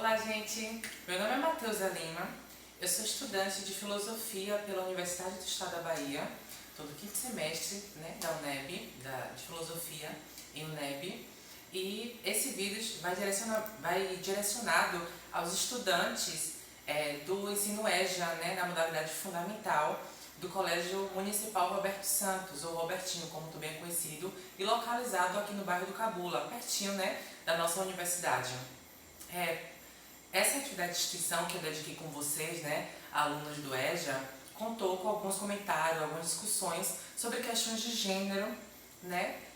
Olá, gente! Meu nome é Matheusa Lima, eu sou estudante de Filosofia pela Universidade do Estado da Bahia, estou no quinto semestre da UNEB, de Filosofia em UNEB, e esse vídeo vai direcionado aos estudantes do ensino EJA, na modalidade fundamental, do Colégio Municipal Roberto Santos, ou Robertinho, como também é conhecido, e localizado aqui no bairro do Cabula, pertinho da nossa universidade. Essa atividade de extensão que eu dediquei com vocês, alunos do EJA, contou com alguns comentários, algumas discussões sobre questões de gênero,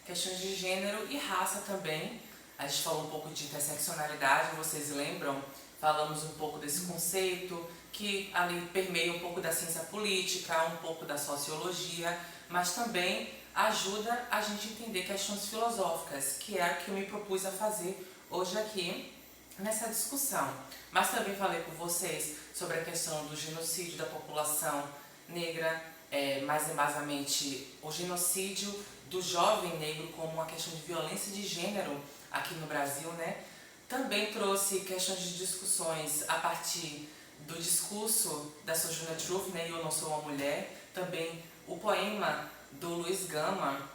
questões de gênero e raça também. A gente falou um pouco de interseccionalidade, vocês lembram? Falamos um pouco desse conceito, que ali permeia um pouco da ciência política, um pouco da sociologia, mas também ajuda a gente a entender questões filosóficas, que é a que eu me propus a fazer hoje aqui nessa discussão. Mas também falei com vocês sobre a questão do genocídio da população negra, mais embasamente o genocídio do jovem negro como uma questão de violência de gênero aqui no Brasil, Também trouxe questões de discussões a partir do discurso da Sojourner Truth, Eu Não Sou Uma Mulher, também o poema do Luiz Gama,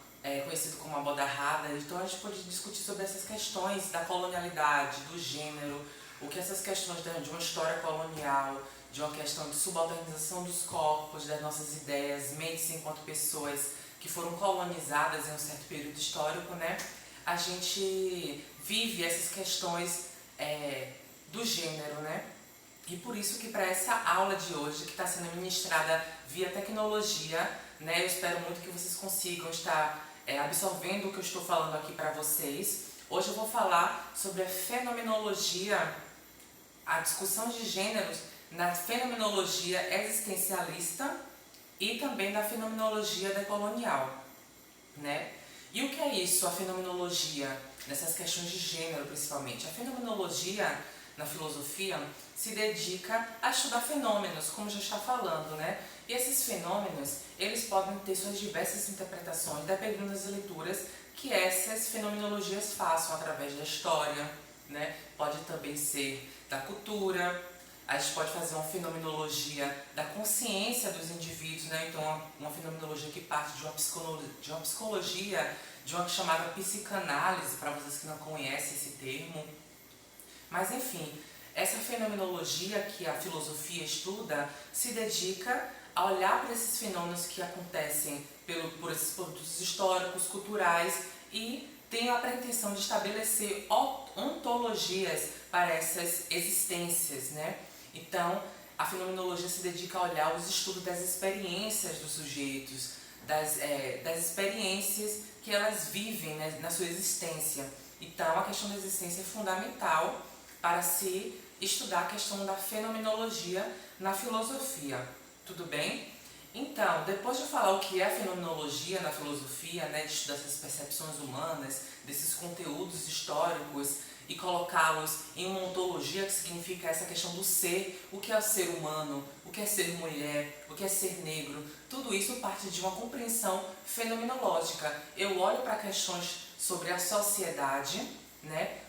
conhecido como A Boda Rara. Então a gente pode discutir sobre essas questões da colonialidade, do gênero, o que essas questões de uma história colonial, de uma questão de subalternização dos corpos, das nossas ideias, mentes enquanto pessoas que foram colonizadas em um certo período histórico, A gente vive essas questões do gênero, E por isso que para essa aula de hoje, que está sendo ministrada via tecnologia, eu espero muito que vocês consigam estar absorvendo o que eu estou falando aqui para vocês. Hoje eu vou falar sobre a fenomenologia, a discussão de gêneros na fenomenologia existencialista e também da fenomenologia decolonial, E o que é isso, a fenomenologia, nessas questões de gênero principalmente? A fenomenologia, na filosofia, se dedica a estudar fenômenos, como já está falando, E esses fenômenos, eles podem ter suas diversas interpretações, dependendo das leituras que essas fenomenologias façam através da história, Pode também ser da cultura. A gente pode fazer uma fenomenologia da consciência dos indivíduos, Então uma fenomenologia que parte de uma psicologia, de uma chamada psicanálise, para vocês que não conhecem esse termo. Mas enfim, essa fenomenologia que a filosofia estuda se dedica a olhar para esses fenômenos que acontecem por esses produtos históricos, culturais, e tem a pretensão de estabelecer ontologias para essas existências, Então, a fenomenologia se dedica a olhar os estudos das experiências dos sujeitos, das experiências que elas vivem na sua existência. Então, a questão da existência é fundamental para se estudar a questão da fenomenologia na filosofia. Tudo bem? Então, depois de falar o que é a fenomenologia na filosofia, de estudar essas percepções humanas, desses conteúdos históricos e colocá-los em uma ontologia, que significa essa questão do ser, o que é o ser humano, o que é ser mulher, o que é ser negro, tudo isso parte de uma compreensão fenomenológica. Eu olho para questões sobre a sociedade,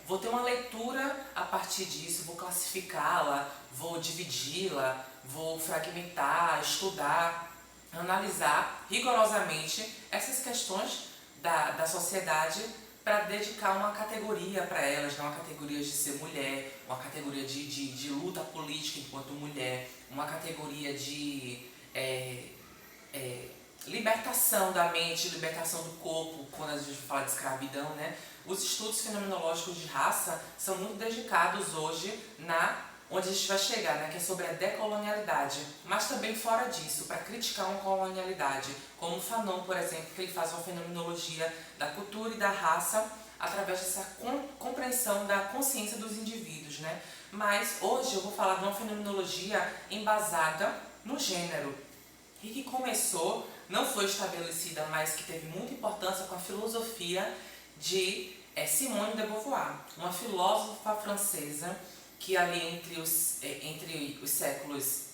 Vou ter uma leitura a partir disso, vou classificá-la, vou dividi-la, vou fragmentar, estudar, analisar rigorosamente essas questões da sociedade para dedicar uma categoria para elas, uma categoria de ser mulher, uma categoria de luta política enquanto mulher, uma categoria de libertação da mente, libertação do corpo, quando a gente fala de escravidão, Os estudos fenomenológicos de raça são muito dedicados hoje onde a gente vai chegar, que é sobre a decolonialidade, mas também fora disso, para criticar uma colonialidade, como o Fanon, por exemplo, que ele faz uma fenomenologia da cultura e da raça através dessa compreensão da consciência dos indivíduos, Mas hoje eu vou falar de uma fenomenologia embasada no gênero, e que começou, não foi estabelecida, mas que teve muita importância com a filosofia de Simone de Beauvoir, uma filósofa francesa que ali entre os séculos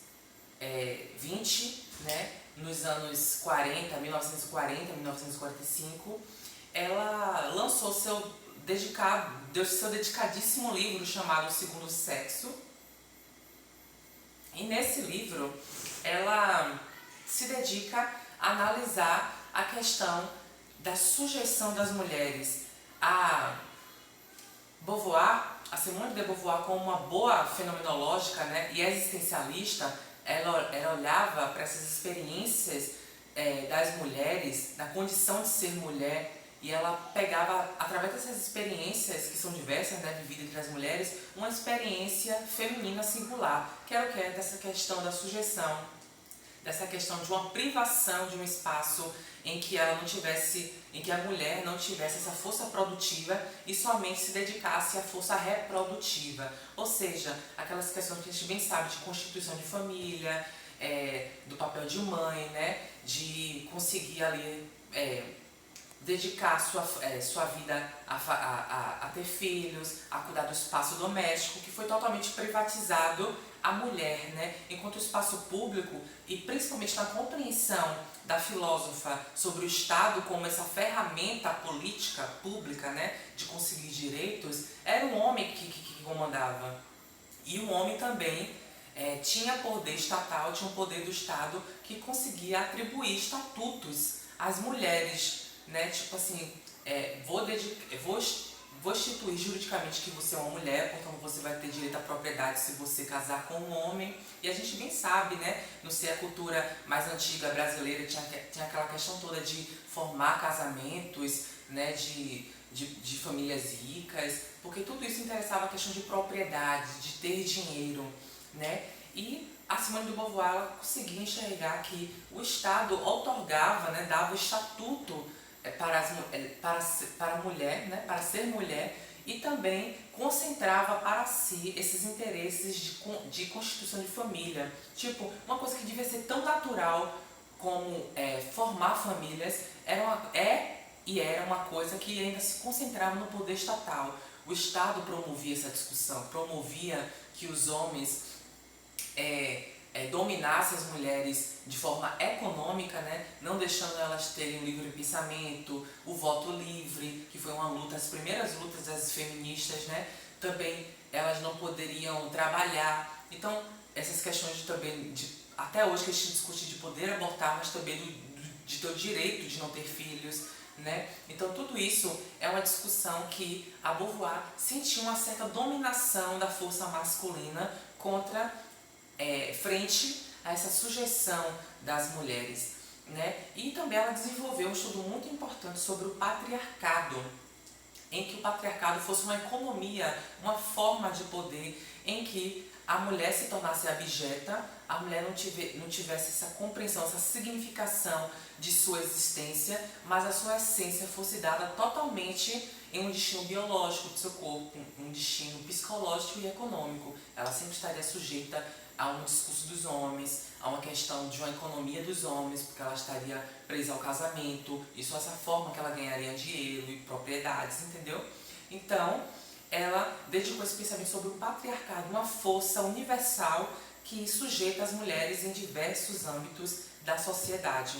20, nos anos 1940, 1945, ela lançou seu deu seu dedicadíssimo livro chamado O Segundo Sexo. E nesse livro, ela se dedica a analisar a questão da sujeição das mulheres. A Beauvoir, a Simone de Beauvoir, como uma boa fenomenológica, né, e existencialista, ela olhava para essas experiências das mulheres, da condição de ser mulher, e ela pegava, através dessas experiências, que são diversas, né, vividas entre as mulheres, uma experiência feminina singular, que era o que? Dessa questão da sujeição, dessa questão de uma privação de um espaço em que ela não tivesse, em que a mulher não tivesse essa força produtiva e somente se dedicasse à força reprodutiva. Ou seja, aquelas questões que a gente bem sabe de constituição de família, do papel de mãe, né, de conseguir ali dedicar sua vida a ter filhos, a cuidar do espaço doméstico, que foi totalmente privatizado à mulher, né? Enquanto o espaço público, e principalmente na compreensão da filósofa sobre o Estado como essa ferramenta política pública, né, de conseguir direitos, era o homem que comandava. E o homem também tinha poder estatal, tinha um poder do Estado que conseguia atribuir estatutos às mulheres, né? Tipo assim, vou instituir juridicamente que você é uma mulher, portanto você vai ter direito à propriedade se você casar com um homem. E a gente bem sabe, né? Não sei, a cultura mais antiga brasileira tinha aquela questão toda de formar casamentos, né? De famílias ricas, porque tudo isso interessava a questão de propriedade, de ter dinheiro, né? E a Simone de Beauvoir, ela conseguia enxergar que o Estado outorgava, né, dava o estatuto para a mulher, né, para ser mulher, e também concentrava para si esses interesses de constituição de família. Tipo, uma coisa que devia ser tão natural como formar famílias, era uma coisa que ainda se concentrava no poder estatal. O Estado promovia essa discussão, promovia que os homens dominassem as mulheres de forma econômica, né? Não deixando elas terem o livre pensamento, o voto livre, que foi uma luta, as primeiras lutas das feministas, né? Também elas não poderiam trabalhar. Então, essas questões até hoje que a gente discute de poder abortar, mas também de ter o direito de não ter filhos, né? Então tudo isso é uma discussão que a Beauvoir sentiu uma certa dominação da força masculina frente a essa sujeição das mulheres, né? E também ela desenvolveu um estudo muito importante sobre o patriarcado, em que o patriarcado fosse uma economia, uma forma de poder em que a mulher se tornasse abjeta, a mulher não tivesse essa compreensão, essa significação de sua existência, mas a sua essência fosse dada totalmente em um destino biológico do seu corpo, um destino psicológico e econômico. Ela sempre estaria sujeita a um discurso dos homens, a uma questão de uma economia dos homens, porque ela estaria presa ao casamento, e só essa forma que ela ganharia dinheiro e propriedades, entendeu? Então, ela dedicou esse pensamento sobre o patriarcado, uma força universal que sujeita as mulheres em diversos âmbitos da sociedade,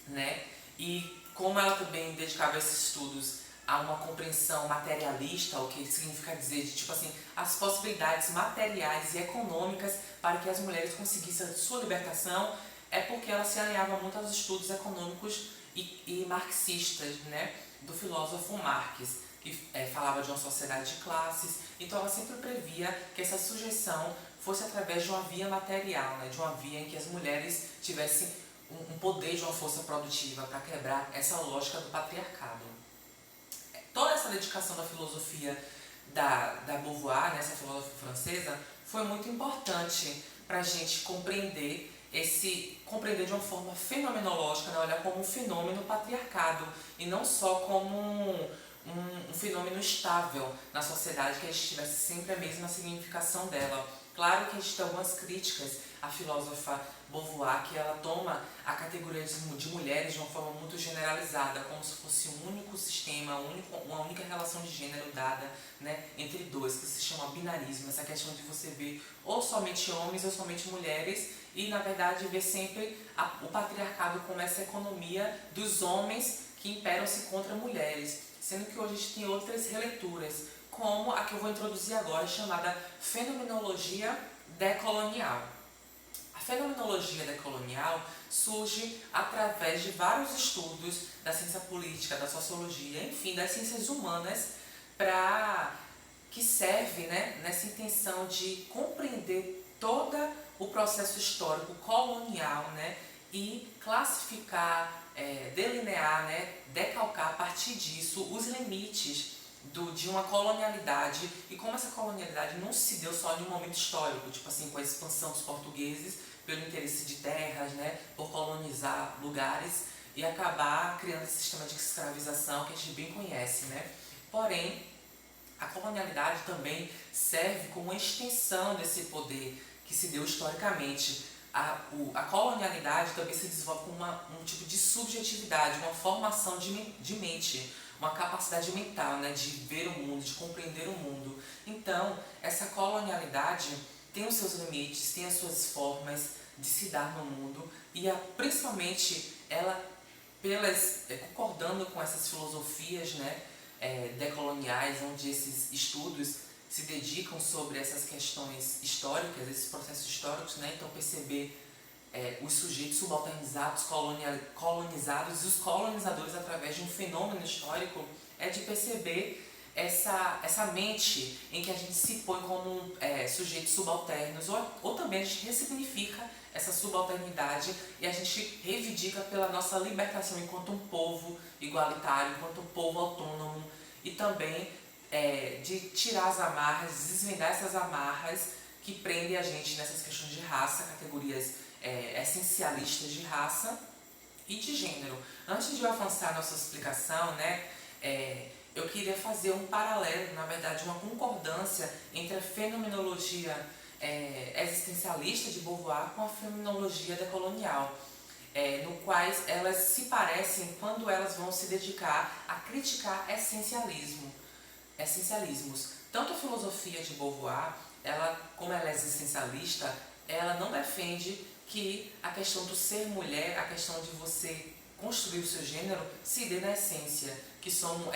né? E como ela também dedicava esses estudos a uma compreensão materialista, o que significa dizer de, tipo assim, as possibilidades materiais e econômicas para que as mulheres conseguissem a sua libertação, é porque ela se alinhava muito aos estudos econômicos e marxistas, né, do filósofo Marx, que falava de uma sociedade de classes. Então ela sempre previa que essa sujeição fosse através de uma via material, né, de uma via em que as mulheres tivessem um poder de uma força produtiva para quebrar essa lógica do patriarcado. Toda essa dedicação da filosofia da Beauvoir, né, essa filósofa francesa, foi muito importante para a gente compreender de uma forma fenomenológica, né, olhar como um fenômeno patriarcado e não só como um fenômeno estável na sociedade, que a gente tivesse sempre a mesma significação dela. Claro que a gente tem algumas críticas à filósofa Beauvoir, que ela toma a categoria de mulheres de uma forma muito generalizada, como se fosse um único sistema, uma única relação de gênero dada, né, entre dois, que se chama binarismo, essa questão de você ver ou somente homens ou somente mulheres, e na verdade ver sempre o patriarcado como essa economia dos homens que imperam-se contra mulheres. sendo que hoje a gente tem outras releituras, como a que eu vou introduzir agora, chamada Fenomenologia Decolonial. A Fenomenologia Decolonial surge através de vários estudos da ciência política, da sociologia, enfim, das ciências humanas, que serve, né, nessa intenção de compreender todo o processo histórico colonial, né, e classificar, delinear, né, decalcar a partir disso os limites de uma colonialidade e como essa colonialidade não se deu só em um momento histórico, tipo assim, com a expansão dos portugueses pelo interesse de terras, né, por colonizar lugares e acabar criando esse sistema de escravização que a gente bem conhece, né. Porém, a colonialidade também serve como uma extensão desse poder que se deu historicamente. A colonialidade também se desenvolve como um tipo de subjetividade, uma formação de mente, uma capacidade mental, né, de ver o mundo, de compreender o mundo. Então, essa colonialidade tem os seus limites, tem as suas formas de se dar no mundo e principalmente ela, concordando com essas filosofias, né, decoloniais, onde esses estudos se dedicam sobre essas questões históricas, esses processos históricos, né? Então perceber os sujeitos subalternizados, colonizados e os colonizadores através de um fenômeno histórico, é de perceber essa mente em que a gente se põe como sujeitos subalternos, ou também a gente ressignifica essa subalternidade e a gente reivindica pela nossa libertação enquanto um povo igualitário, enquanto um povo autônomo e também de tirar as amarras, desvendar essas amarras que prendem a gente nessas questões de raça, categorias essencialistas de raça e de gênero. Antes de eu avançar a nossa explicação, né, eu queria fazer um paralelo, na verdade, uma concordância entre a fenomenologia existencialista de Beauvoir com a fenomenologia decolonial, no quais elas se parecem quando elas vão se dedicar a criticar essencialismos. Tanto a filosofia de Beauvoir, como ela é existencialista, ela não defende que a questão do ser mulher, a questão de você construir o seu gênero, se dê na essência, que somos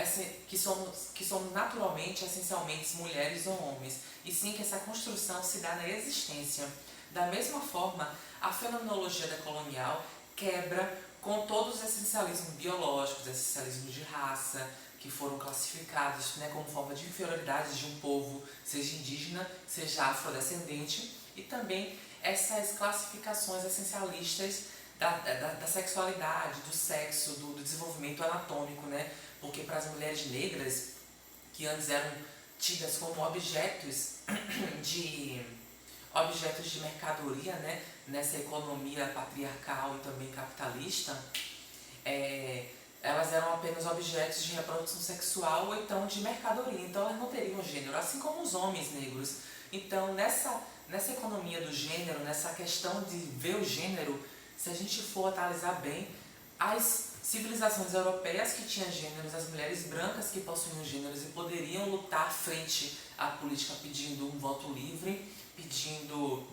naturalmente, essencialmente, mulheres ou homens, e sim que essa construção se dá na existência. Da mesma forma, a fenomenologia decolonial quebra com todos os essencialismos biológicos, essencialismos de raça, que foram classificados, né, como forma de inferioridade de um povo, seja indígena, seja afrodescendente, e também essas classificações essencialistas da sexualidade, do sexo, do desenvolvimento anatômico, né? Porque para as mulheres negras, que antes eram tidas como objetos de mercadoria, né? Nessa economia patriarcal e também capitalista, elas eram apenas objetos de reprodução sexual ou então de mercadoria, então elas não teriam gênero, assim como os homens negros. Então, nessa economia do gênero, nessa questão de ver o gênero, se a gente for analisar bem, as civilizações europeias que tinham gêneros, as mulheres brancas que possuíam gêneros e poderiam lutar frente à política pedindo um voto livre, pedindo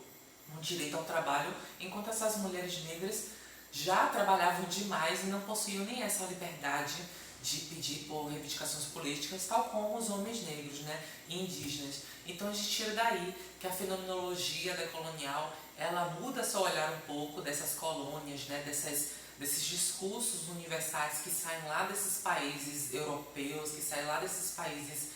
um direito ao trabalho, enquanto essas mulheres negras já trabalhavam demais e não possuíam nem essa liberdade de pedir por reivindicações políticas, tal como os homens negros, né, e indígenas. Então a gente tira daí que a fenomenologia decolonial, ela muda seu olhar um pouco dessas colônias, né, desses discursos universais que saem lá desses países europeus, que saem lá desses países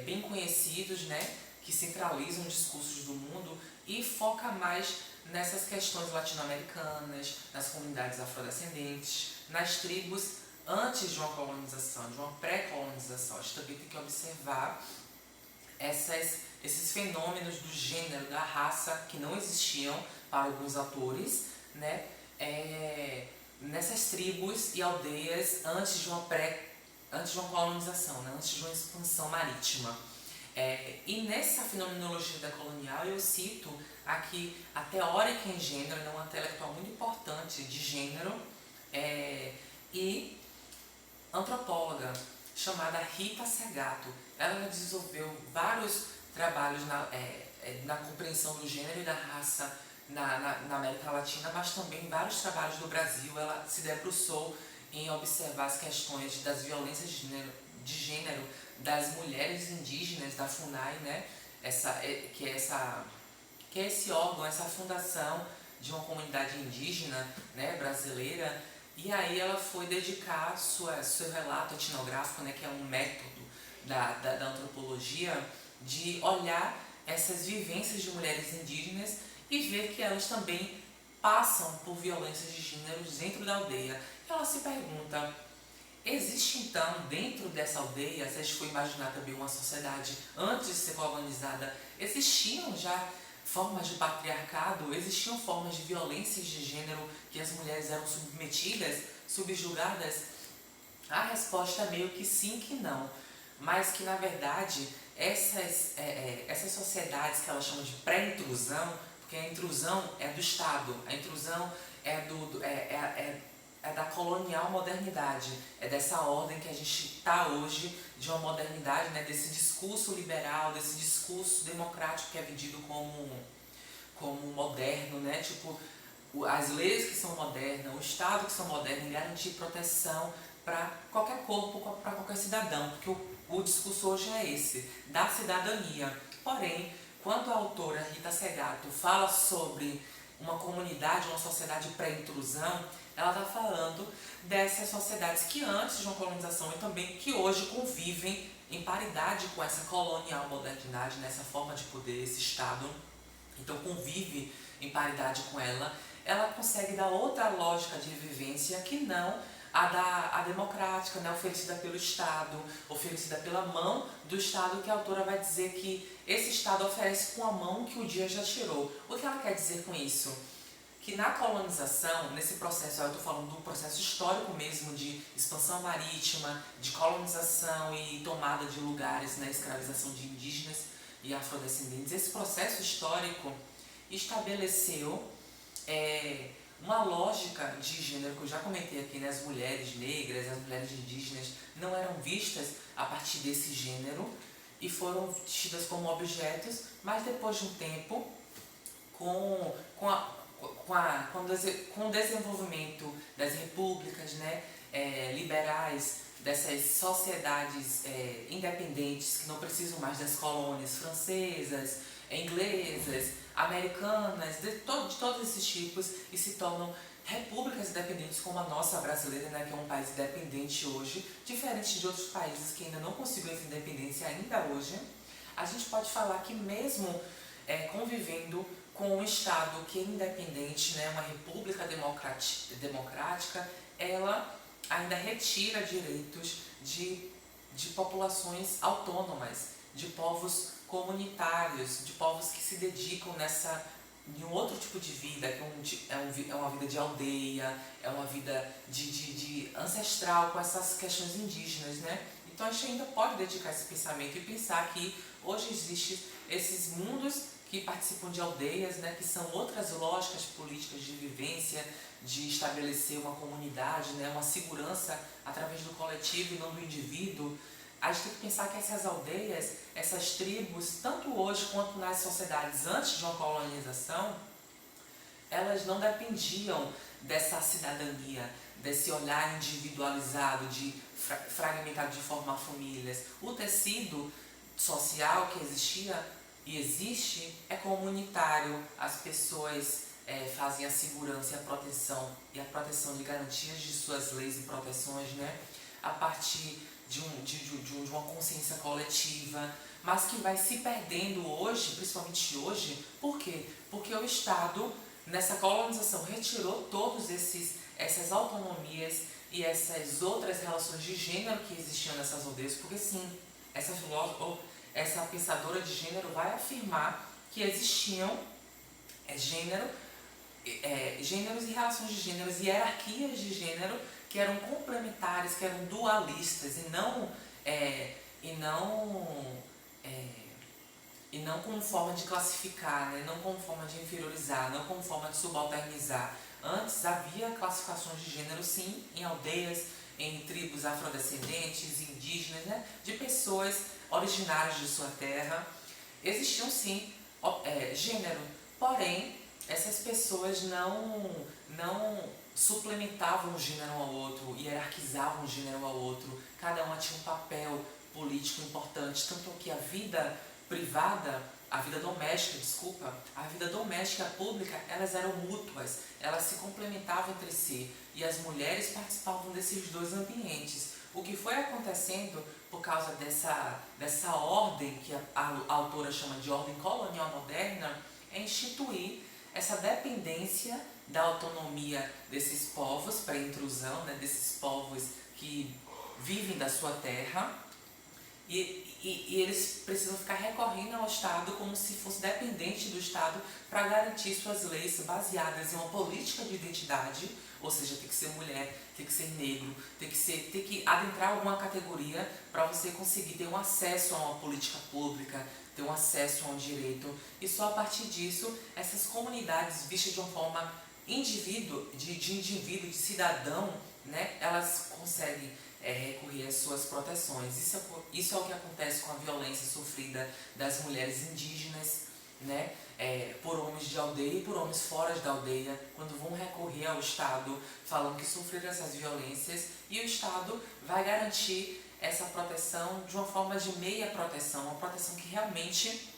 bem conhecidos, né, que centralizam os discursos do mundo e foca mais nessas questões latino-americanas, nas comunidades afrodescendentes, nas tribos antes de uma colonização, de uma pré-colonização. A gente também tem que observar esses fenômenos do gênero, da raça, que não existiam para alguns autores, né? Nessas tribos e aldeias antes de uma colonização, né? Antes de uma expansão marítima. E nessa fenomenologia decolonial eu cito aqui a teórica em gênero, uma intelectual muito importante de gênero, e antropóloga, chamada Rita Segato. Ela desenvolveu vários trabalhos na compreensão do gênero e da raça na América Latina, mas também vários trabalhos no Brasil. Ela se debruçou em observar as questões das violências de gênero das mulheres indígenas da FUNAI, né? Que é esse órgão, essa fundação de uma comunidade indígena, né, brasileira. E aí ela foi dedicar seu relato etnográfico, né, que é um método da antropologia, de olhar essas vivências de mulheres indígenas e ver que elas também passam por violências de gênero dentro da aldeia. Ela se pergunta, existe então dentro dessa aldeia, se a gente for imaginar também uma sociedade antes de ser colonizada, existiam já formas de patriarcado, existiam formas de violências de gênero que as mulheres eram submetidas, subjugadas? A resposta é meio que sim, que não, mas que na verdade essas sociedades que elas chamam de pré-intrusão, porque a intrusão é do Estado, a intrusão é da colonial modernidade, é dessa ordem que a gente está hoje, de uma modernidade, né, desse discurso liberal, desse discurso democrático que é vendido como moderno, né, tipo, as leis que são modernas, o Estado que são modernos, em garantir proteção para qualquer corpo, para qualquer cidadão, porque o discurso hoje é esse, da cidadania. Porém, quando a autora Rita Segato fala sobre uma comunidade, uma sociedade pré-intrusão, ela está falando dessas sociedades que antes de uma colonização e também que hoje convivem em paridade com essa colonial modernidade, nessa forma de poder, esse Estado, então convive em paridade com ela consegue dar outra lógica de vivência que não a democrática, né, oferecida pelo Estado, oferecida pela mão do Estado, que a autora vai dizer que esse Estado oferece com a mão que o dia já tirou. O que ela quer dizer com isso? Que na colonização, nesse processo, eu estou falando do processo histórico mesmo, de expansão marítima, de colonização e tomada de lugares, né, escravização de indígenas e afrodescendentes, esse processo histórico estabeleceu uma lógica de gênero que eu já comentei aqui, né? As mulheres negras, as mulheres indígenas não eram vistas a partir desse gênero e foram tidas como objetos, mas depois de um tempo, com o desenvolvimento das repúblicas, né, liberais, dessas sociedades independentes que não precisam mais das colônias francesas, inglesas, americanas, de todos esses tipos, e se tornam repúblicas independentes como a nossa brasileira, né, que é um país independente hoje, diferente de outros países que ainda não conseguiram essa independência ainda hoje. A gente pode falar que mesmo convivendo com um Estado que é independente, né, uma república democrática, ela ainda retira direitos de populações autônomas, de povos comunitários, de povos que se dedicam em um outro tipo de vida, que é uma vida de aldeia, é uma vida de ancestral com essas questões indígenas, né? Então a gente ainda pode dedicar esse pensamento e pensar que hoje existem esses mundos que participam de aldeias, né, que são outras lógicas políticas de vivência, de estabelecer uma comunidade, né, uma segurança através do coletivo e não do indivíduo. A gente tem que pensar que essas aldeias, essas tribos, tanto hoje quanto nas sociedades antes de uma colonização, elas não dependiam dessa cidadania, desse olhar individualizado, de fragmentado de formar famílias. O tecido social que existia e existe é comunitário. As pessoas fazem a segurança e a proteção de garantias de suas leis e proteções, né, a partir de uma consciência coletiva, mas que vai se perdendo hoje, principalmente hoje. Por quê? Porque o Estado, nessa colonização, retirou todas essas autonomias e essas outras relações de gênero que existiam nessas aldeias, porque sim, essa pensadora de gênero vai afirmar que existiam gêneros e relações de gêneros e hierarquias de gênero que eram complementares, que eram dualistas e não como forma de classificar, né? Não como forma de inferiorizar, não como forma de subalternizar. Antes havia classificações de gênero, sim, em aldeias, em tribos afrodescendentes, indígenas, né? De pessoas originárias de sua terra. Existiam, sim, gênero, porém essas pessoas não suplementavam um gênero ao outro, hierarquizavam um gênero ao outro, cada uma tinha um papel político importante, tanto que a vida privada, a vida doméstica, desculpa, a vida doméstica e a pública, elas eram mútuas, elas se complementavam entre si, e as mulheres participavam desses dois ambientes. O que foi acontecendo por causa dessa ordem, que a autora chama de ordem colonial moderna, é instituir essa dependência da autonomia desses povos para a intrusão, né, desses povos que vivem da sua terra, e eles precisam ficar recorrendo ao Estado como se fosse dependente do Estado para garantir suas leis baseadas em uma política de identidade, ou seja, tem que ser mulher, tem que ser negro, tem que adentrar alguma categoria para você conseguir ter um acesso a uma política pública, ter um acesso a um direito. E só a partir disso, essas comunidades vistas de uma forma de indivíduo, de cidadão, né, elas conseguem recorrer às suas proteções. Isso é o que acontece com a violência sofrida das mulheres indígenas, né, por homens de aldeia e por homens fora da aldeia, quando vão recorrer ao Estado falando que sofreram essas violências, e o Estado vai garantir essa proteção de uma forma de meia proteção, uma proteção que realmente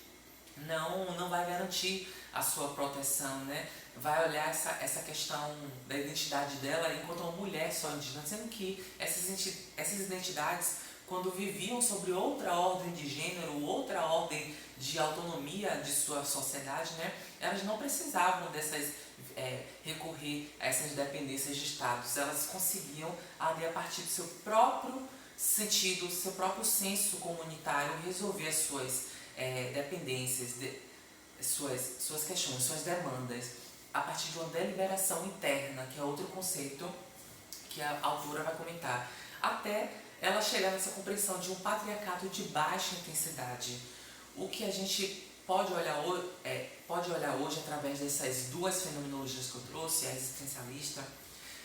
não vai garantir a sua proteção, né? Vai olhar essa questão da identidade dela enquanto uma mulher só indígena, sendo que essas identidades, quando viviam sobre outra ordem de gênero, outra ordem de autonomia de sua sociedade, né, elas não precisavam recorrer a essas dependências de estados. Elas conseguiam, ali, a partir do seu próprio sentido, seu próprio senso comunitário, resolver as suas dependências, suas questões, suas demandas, a partir de uma deliberação interna, que é outro conceito que a autora vai comentar, até ela chegar nessa compreensão de um patriarcado de baixa intensidade. O que a gente pode olhar hoje através dessas duas fenomenologias que eu trouxe, a existencialista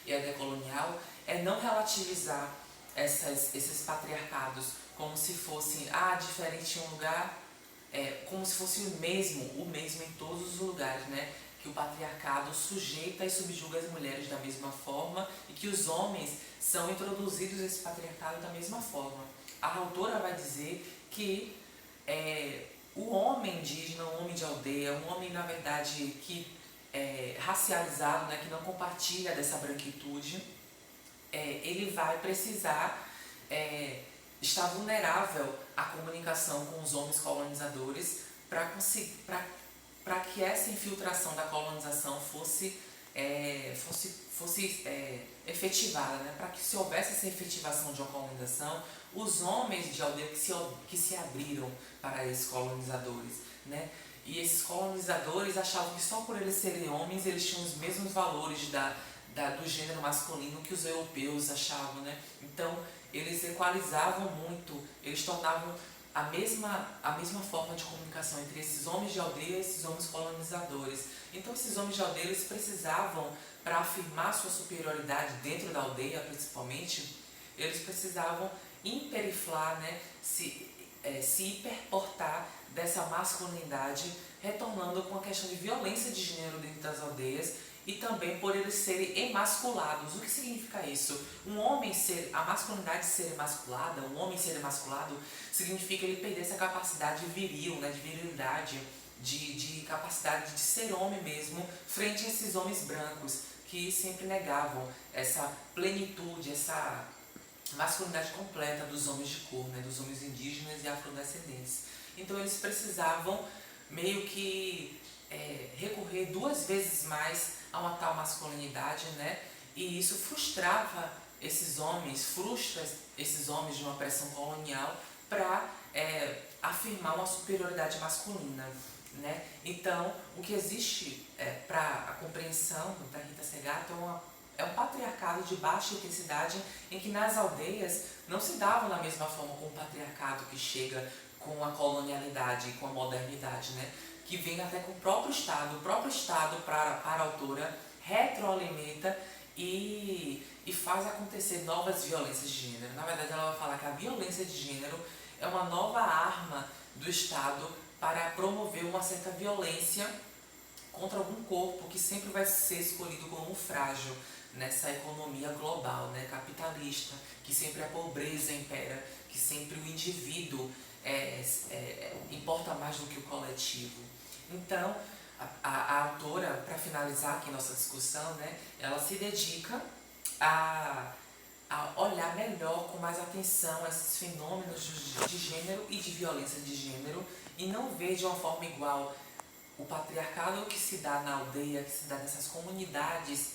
e a decolonial, é não relativizar esses patriarcados como se fossem diferente em um lugar, como se fosse o mesmo em todos os lugares, né? Que o patriarcado sujeita e subjuga as mulheres da mesma forma e que os homens são introduzidos a esse patriarcado da mesma forma. A autora vai dizer que o homem indígena, o homem de aldeia, um homem, na verdade, que racializado, né, que não compartilha dessa branquitude, ele vai precisar estar vulnerável à comunicação com os homens colonizadores para que essa infiltração da colonização fosse efetivada, né? Para que se houvesse essa efetivação de uma colonização, os homens de aldeia que se abriram para esses colonizadores, né? E esses colonizadores achavam que só por eles serem homens, eles tinham os mesmos valores do gênero masculino que os europeus achavam, né? Então, eles equalizavam muito, eles tornavam a mesma forma de comunicação entre esses homens de aldeia e esses homens colonizadores. Então, esses homens de aldeia, eles precisavam, para afirmar sua superioridade dentro da aldeia, principalmente, eles precisavam imperiflar, né, se hiperportar dessa masculinidade, retornando com a questão de violência de gênero dentro das aldeias, e também por eles serem emasculados. O que significa isso? A masculinidade ser emasculada, um homem ser emasculado, significa ele perder essa capacidade viril, né, de virilidade, de capacidade de ser homem mesmo, frente a esses homens brancos, que sempre negavam essa plenitude, essa masculinidade completa dos homens de cor, né, dos homens indígenas e afrodescendentes. Então eles precisavam meio que recorrer 2 vezes mais a uma tal masculinidade, né? E isso frustra esses homens de uma pressão colonial para afirmar uma superioridade masculina, né? Então, o que existe para a compreensão da Rita Segato é um patriarcado de baixa intensidade, em que nas aldeias não se dava da mesma forma com o patriarcado que chega com a colonialidade e com a modernidade, né? Que vem até com o próprio Estado para a autora retroalimenta e faz acontecer novas violências de gênero. Na verdade, ela vai falar que a violência de gênero é uma nova arma do Estado para promover uma certa violência contra algum corpo que sempre vai ser escolhido como frágil, nessa economia global, né, capitalista, que sempre a pobreza impera, que sempre o indivíduo importa mais do que o coletivo. Então, a autora, para finalizar aqui nossa discussão, né, ela se dedica a olhar melhor, com mais atenção, esses fenômenos de gênero e de violência de gênero, e não ver de uma forma igual o patriarcado que se dá na aldeia, que se dá nessas comunidades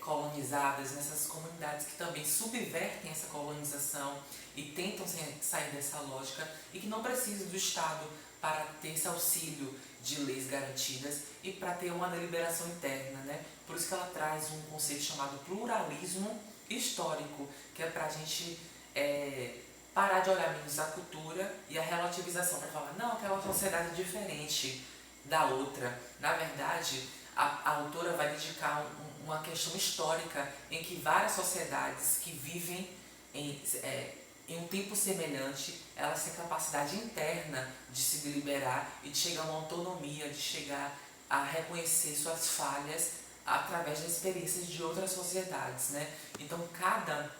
colonizadas, nessas comunidades que também subvertem essa colonização e tentam sair dessa lógica, e que não precisam do Estado para ter esse auxílio de leis garantidas e para ter uma deliberação interna, né? Por isso que ela traz um conceito chamado pluralismo histórico, que é para a gente parar de olhar menos a cultura e a relativização, para falar, não, aquela sociedade é diferente da outra. Na verdade, a autora vai dedicar uma questão histórica em que várias sociedades que vivem em um tempo semelhante, elas têm capacidade interna de se deliberar e de chegar a uma autonomia, de chegar a reconhecer suas falhas através das experiências de outras sociedades, né? Então, cada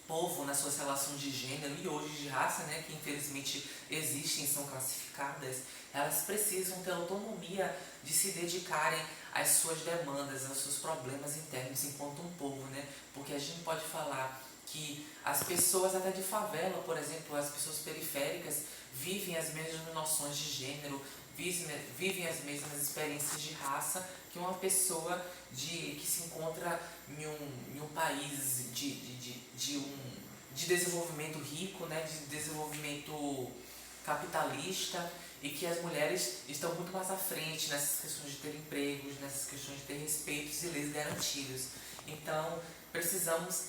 povo, nas suas relações de gênero e hoje de raça, né, que infelizmente existem e são classificadas, elas precisam ter autonomia de se dedicarem às suas demandas, aos seus problemas internos enquanto um povo, né? Porque a gente pode falar que as pessoas até de favela, por exemplo, as pessoas periféricas, vivem as mesmas noções de gênero, vivem as mesmas experiências de raça que uma pessoa que se encontra em um país de desenvolvimento rico, né, de desenvolvimento capitalista, e que as mulheres estão muito mais à frente nessas questões de ter empregos, nessas questões de ter respeitos e leis garantidos. Então,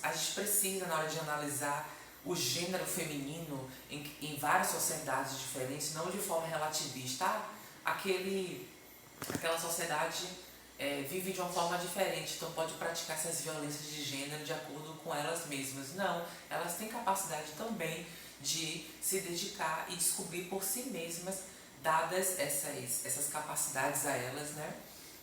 a gente precisa, na hora de analisar o gênero feminino em várias sociedades diferentes, não de forma relativista. Aquela sociedade vive de uma forma diferente, então pode praticar essas violências de gênero de acordo com elas mesmas. Não, elas têm capacidade também de se dedicar e descobrir por si mesmas, dadas essas capacidades a elas, né,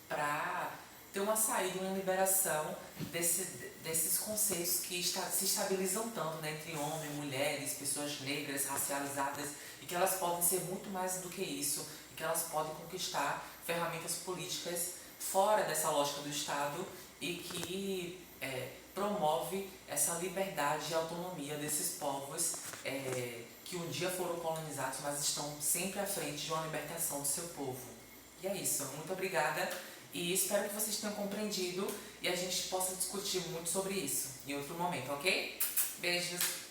para ter uma saída, uma liberação desses conceitos que se estabilizam tanto, né, entre homens, mulheres, pessoas negras, racializadas, e que elas podem ser muito mais do que isso, e que elas podem conquistar ferramentas políticas fora dessa lógica do Estado e que promove essa liberdade e autonomia desses povos que um dia foram colonizados, mas estão sempre à frente de uma libertação do seu povo. E é isso, muito obrigada e espero que vocês tenham compreendido e a gente possa discutir muito sobre isso em outro momento, ok? Beijos!